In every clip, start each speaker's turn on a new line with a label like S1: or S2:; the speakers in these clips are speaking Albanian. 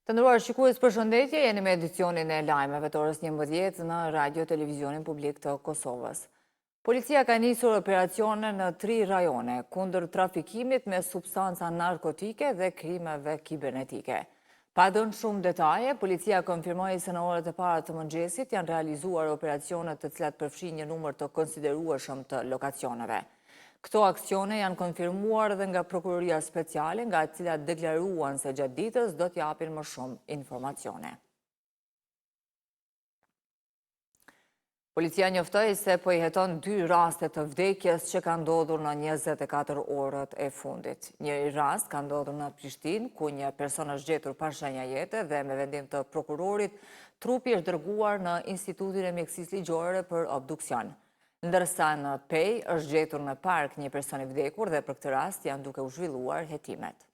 S1: Të nderuar shikues, përshëndetje, jeni me edicionin e lajmeve të orës 11 në Radio Televizionin Publik të Kosovës. Policia ka nisur operacione në 3 rajone kundër trafikimit me substanca narkotike dhe krimeve kibernetike. Pa dhënë shumë detaje, policia konfirmoi se në orët e para të mëngjesit janë realizuar operacione të cilat përfshin një numër të konsiderueshëm të lokacioneve. Këto aksione janë konfirmuar edhe nga Prokuroria Speciale, nga e cilat deklaruan se gjatë ditës do t'japin më shumë informacione. Policia njoftoi se po i heton 2 raste të vdekjes që kanë ndodhur në 24 orët e fundit. Njëri rast ka ndodhur në Prishtinë, ku një person është gjetur pa shenja jete dhe me vendim të prokurorit, trupi është dërguar në Institutin e Mjekësisë Ligjore për obduksion. Ndërsa në Pej është gjetur në park një person i vdekur dhe për këtë rast janë duke u zhvilluar hetimet.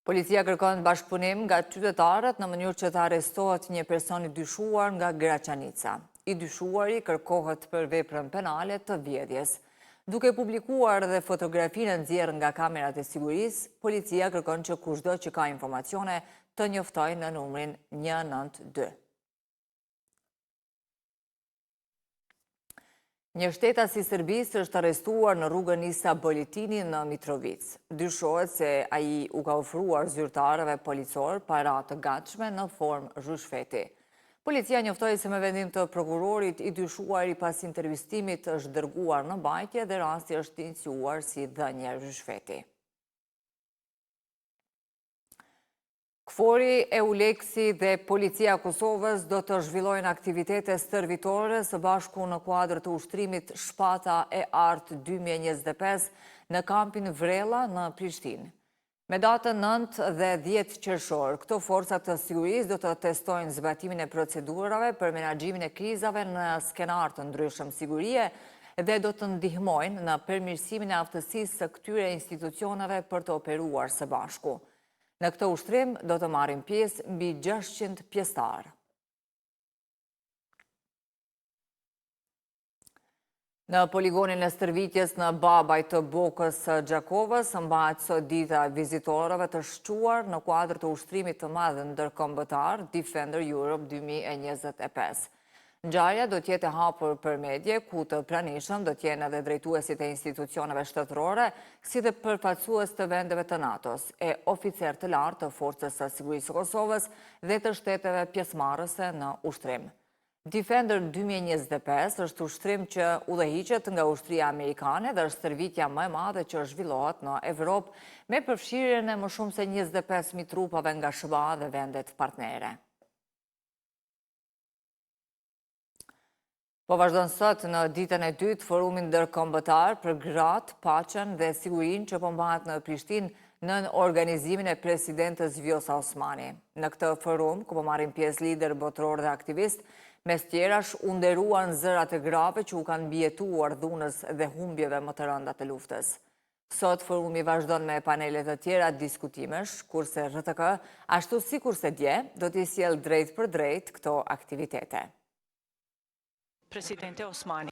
S1: Policia kërkon bashkëpunim nga qytetarët në mënyrë që të arrestohet një person i dyshuar nga Graçanica. I dyshuari kërkohet për veprën penale të vjedhjes. Duke publikuar dhe fotografinë nxjerrë nga kamerat e sigurisë, policia kërkon që kushdo që ka informacione të njoftojë në numrin 192. Një shtetas i Serbisë është arrestuar në rrugën Isa Bolitini në Mitrovic. Dyshohet se ai u ka ofruar zyrtarëve policor para të gatshme në formë rrushfeti. Policia njoftoi se me vendim të prokurorit, i dyshuari pas intervistimit është dërguar në mbajtje dhe rasti është iniciuar si dhënje rrushfeti. KFOR-i, EULEX-i dhe Policia e Kosovës do të zhvillojnë aktivitete stërvitore së bashku në kuadër të ushtrimit Shpata e Artë 2025 në kampin Vrella në Prishtinë. Me datën 9 dhe 10 qershor, këto forcat të sigurisë do të testojnë zbatimin e procedurave për menaxhimin e krizave në skenar të ndryshëm sigurie dhe do të ndihmojnë në përmirësimin e aftësisë së këtyre institucioneve për të operuar së bashku. Në këtë ushtrim do të marrin pjesë mbi 600 pjesëtarë. Në poligonin e stërvitjes në Babaj të Bokës së Gjakovës, mbahet sot dita e vizitorëve të shquar në kuadër të ushtrimit të madh ndërkombëtar Defender Europe 2025. Ngjarja do t'jetë e hapur për medje, ku të pranishëm do t'jenë edhe drejtuesit e institucioneve shtetërore, si dhe përfaqësues të vendeve të NATO-s, e oficer të lartë të Forcës së Sigurisë së Kosovës dhe të shteteve pjesëmarrëse në ushtrim. Defender 2025 është ushtrim që udhëhiqet nga ushtria amerikane dhe është stërvitja më e madhe që zhvillohet në Evropë, me përfshirjen e më shumë se 25.000 trupave nga SBA dhe vendet partnere. Po vazhdon sot në ditën e dytë forumin ndërkombëtar për gratë, paqen dhe sigurinë që po mbahet në Prishtinë në organizimin e presidentës Vjosa Osmani. Në këtë forum, ku po marrin pjesë lider botror dhe aktivist, mes tjerash u nderuan zërat e grave që u kanë mbijetuar dhunës dhe humbjeve më të rënda të luftës. Sot forumi vazhdon me panelet të tjera diskutimesh, kurse RTK, ashtu si kurse dje, do t'i sjell drejt për drejt këto aktivitete.
S2: Presidente Osmani,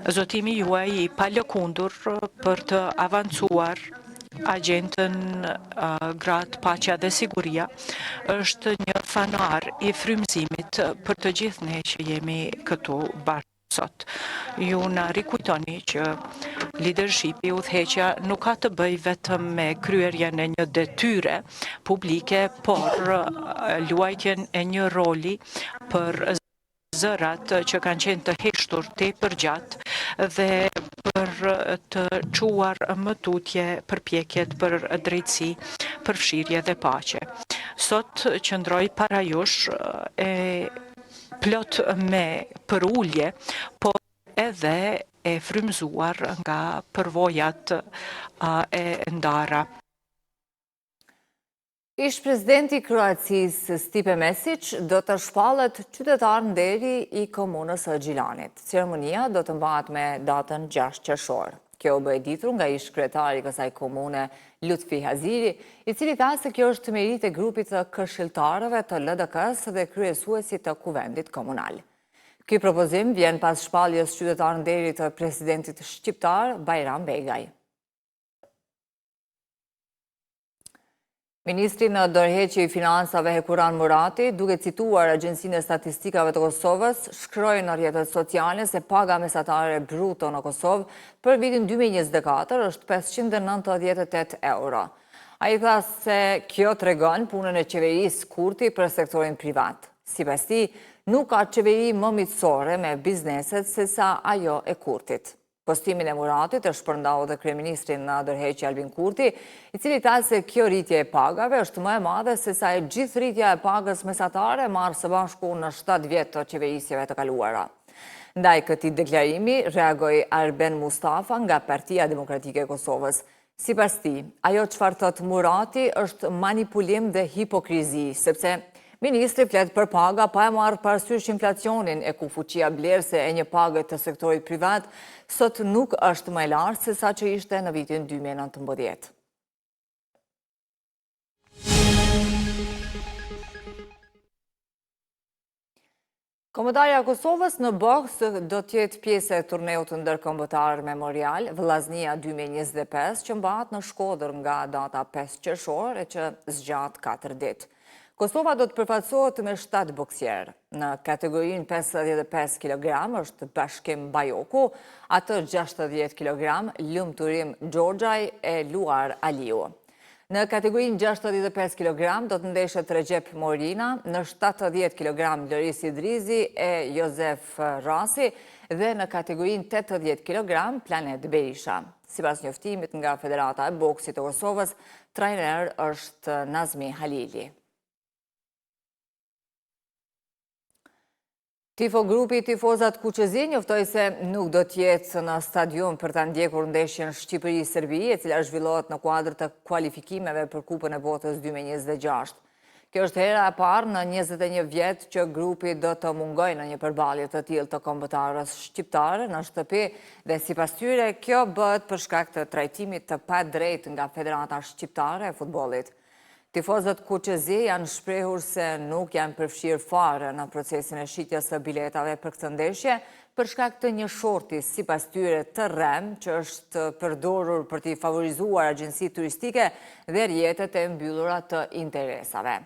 S2: zotimi juaj i palëkundur për të avancuar agjendën gratë, paqja dhe siguria është një fanar i frymëzimit për të gjithë ne që jemi këtu bashkë sot. Ju na rikujtoni që leadershipi, udhëheqja nuk ka të bëjë vetëm me kryerjen e një detyre publike, por luajtjen e një roli për zërat që kanë qenë të heshtur tepër gjatë dhe për të çuar më tutje përpjekjet për drejtësi, përfshirje dhe paqe. Sot qëndroj para jush e plot me përulje, por edhe e frymëzuar nga përvojat e ndara.
S1: Ish presidenti i Kroacisë Stipe Mesić do të shpallet qytetar nderi i komunës së Gjilanit. Ceremonia do të mbahet me datën 6 qershor. Kjo u bë e ditur nga ish kryetari i kësaj komune Lutfi Haziri, i cili tha se kjo është merit e grupit të këshilltarëve të LDK-s dhe kryesuesit të kuvendit komunal. Ky propozim vjen pas shpalljes qytetar nderi të presidentit shqiptar Bajram Begaj. Ministri në dorëheqje i financave Hekuran Murati, duke cituar Agjencinë e Statistikave të Kosovës, shkroi në rrjetet sociale se paga mesatare bruto në Kosovë për vitin 2024 është 598 euro. Ai tha se kjo tregon punën e qeverisë Kurti për sektorin privat. Sipas tij, nuk ka qeveri më miqësore me bizneset se sa ajo e Kurtit. Postimin e Muratit e shpërndau dhe kryeministri në dorëheqje Albin Kurti, i cili tha se kjo rritje e pagave është më e madhe se sa e gjithë rritja e pagës mesatare marrë së bashku në 7 vjet të qeverisjeve të kaluara. Ndaj këtij deklarimi reagoi Arben Mustafa nga Partia Demokratike e Kosovës. Sipas tij, ajo çfarë thot Murati është manipulim dhe hipokrizi, sepse ministri flet për paga pa e marrë parasysh inflacionin, e ku fuqia blerëse e një pagë të sektorit privat sot nuk është më e lartë se sa që ishte në vitin 2019. Kombëtarja e Kosovës në boks do t'jetë pjesë e turneut ndërkombëtar memorial Vllaznia 2025 që mbahet në Shkodër nga data 5 qershor e që zgjat 4 ditë. Kosova do të përfaqësohet me 7 boksierë. Në kategorinë 55 kg është Bashkim Bajoku, atë 60 kg Lumturim Xhoxhaj e Luar Aliu. Në kategorinë 65 kg do të ndeshet Recep Morina, në 70 kg Loris Idrizi e Josef Rasi dhe në kategorinë 80 kg Planet Berisha. Sipas njoftimit nga Federata e Boksit të Kosovës, trajner është Nazmi Halili. Tifo grupi Tifozat Kuqezi njoftoi se nuk do t'jetë në stadium për ta ndjekur ndeshjen Shqipëri-Serbi, e cila zhvillohet në kuadër të kualifikimeve për Kupën e Botës 2026. Kjo është hera e parë në 21 vjet që grupi do të mungojë në një përballje të tillë të kombëtarës shqiptare në shtëpi dhe sipas tyre kjo bëhet për shkak të trajtimit të padrejtë nga Federata Shqiptare e Futbollit. Tifozët Kuqezi janë shprehur se nuk janë përfshirë fare në procesin e shitjes së biletave për këtë ndeshje për shkak të një shorti sipas tyre të rrem që është përdorur për t'i favorizuar agjensitë turistike dhe rrjetet e mbyllura të interesave.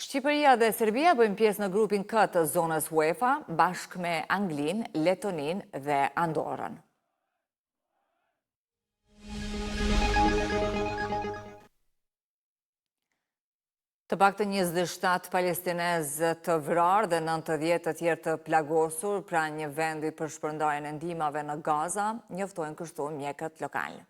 S1: Shqipëria dhe Serbia bëjnë pjesë në grupin K të zonës UEFA bashkë me Anglinë, Letoninë dhe Andorrën. Të paktën 27 palestinezë të vrarë dhe 90 të tjerë të plagosur pra një vendi për shpërndarjen e ndihmave në Gaza, njoftojnë kështu mjekët lokal.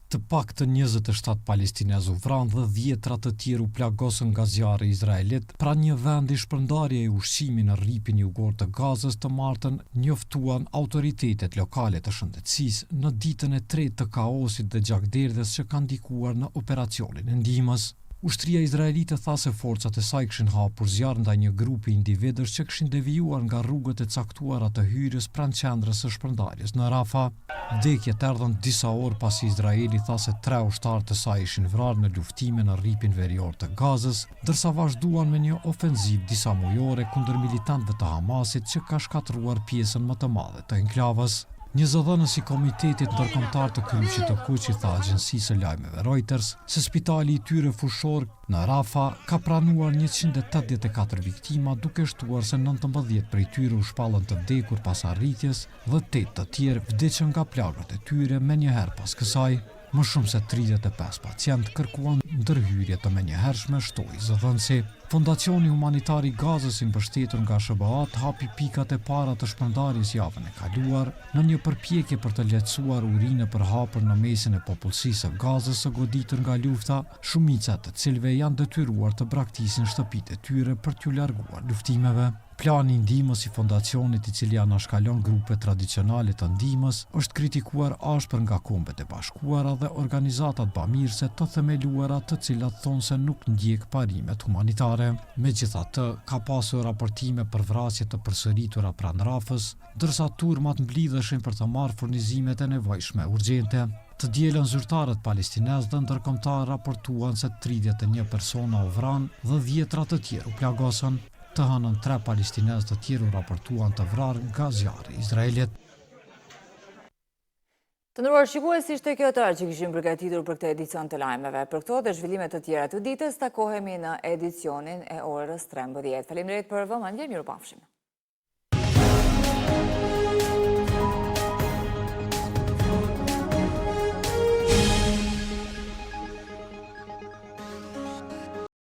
S3: Të paktën 27 palestinezë u vranë dhe 10 të tjerë u plagosën nga zjarri izraelit, pra një vend i shpërndarje e ushqimi në rripin jugor të Gazës të martën njoftuan autoritetet lokale të shëndetësisë në ditën e 3 të kaosit dhe gjakderdhjes që kanë ndikuar në operacionin e ndihmës. Ushtria izraelite tha se forcat e saj kishin hapur zjarr ndaj një grupi individësh që kishin devijuar nga rrugët e caktuara të hyrjes pranë qendrës së shpërndarjes në Rafa. Vdekjet erdhën disa orë pasi Izraeli tha se 3 ushtarë të saj ishin vrarë në luftime në rripin verior të Gazës, ndërsa vazhduan me një ofenzivë disa mujore kundër militantëve të Hamasit që ka shkatruar pjesën më të madhe të enklavës. Një zëdhënës i Komitetit Ndërkombëtar të Kryqit të Kuqit tha agjencisë së lajmeve Reuters se spitali i tyre fushor në Rafa ka pranuar 184 viktima, duke shtuar se 19 prej tyre u shpallën të vdekur pas arritjes dhe 8 të tjerë vdiqën nga plagët e tyre menjëherë pas kësaj. Më shumë se 35 pacient kërkuan ndërhyrje të menjëhershme, shtoi zëdhënësi. Fondacioni Humanitar i Gazës i mbështetur nga SBA hapi pikat e para të shpërndarjes javën e kaluar në një përpjekje për të lehtësuar urinë për hapur në mesin e popullsisë së Gazës së goditur nga lufta, shumica të cilëve janë detyruar të braktisin shtëpitë e tyre për t'u larguar luftimeve. Plani i ndihmës i fondacionit, i cili anashkalon grupe tradicionale të ndihmës, është kritikuar ashpër nga Kombet e Bashkuara dhe organizatat bamirëse të themeluara, të cilat thonë se nuk ndjek parimet humanitare. Megjithatë, ka pasur raportime për vrasje të përsëritura pranë Rafës, ndërsa turmat mblidheshin për të marrë furnizimet e nevojshme urgjente. Të dielën zyrtarët palestinezë dhe ndërkombëtar raportuan se 31 persona u vranë dhe 10 të tjerë u plagosën. Të hënën 3 palestinezë të tjerë u raportuan të vrarë nga zjarri izraelit.
S1: Të nderuar shikues, ishte kjo tërë që kishim përgatitur për këtë edicion të lajmeve. Për këto dhe zhvillimet të tjera të ditës, takohemi në edicionin e orës 13. Faleminderit për vëmendje, mirupafshim.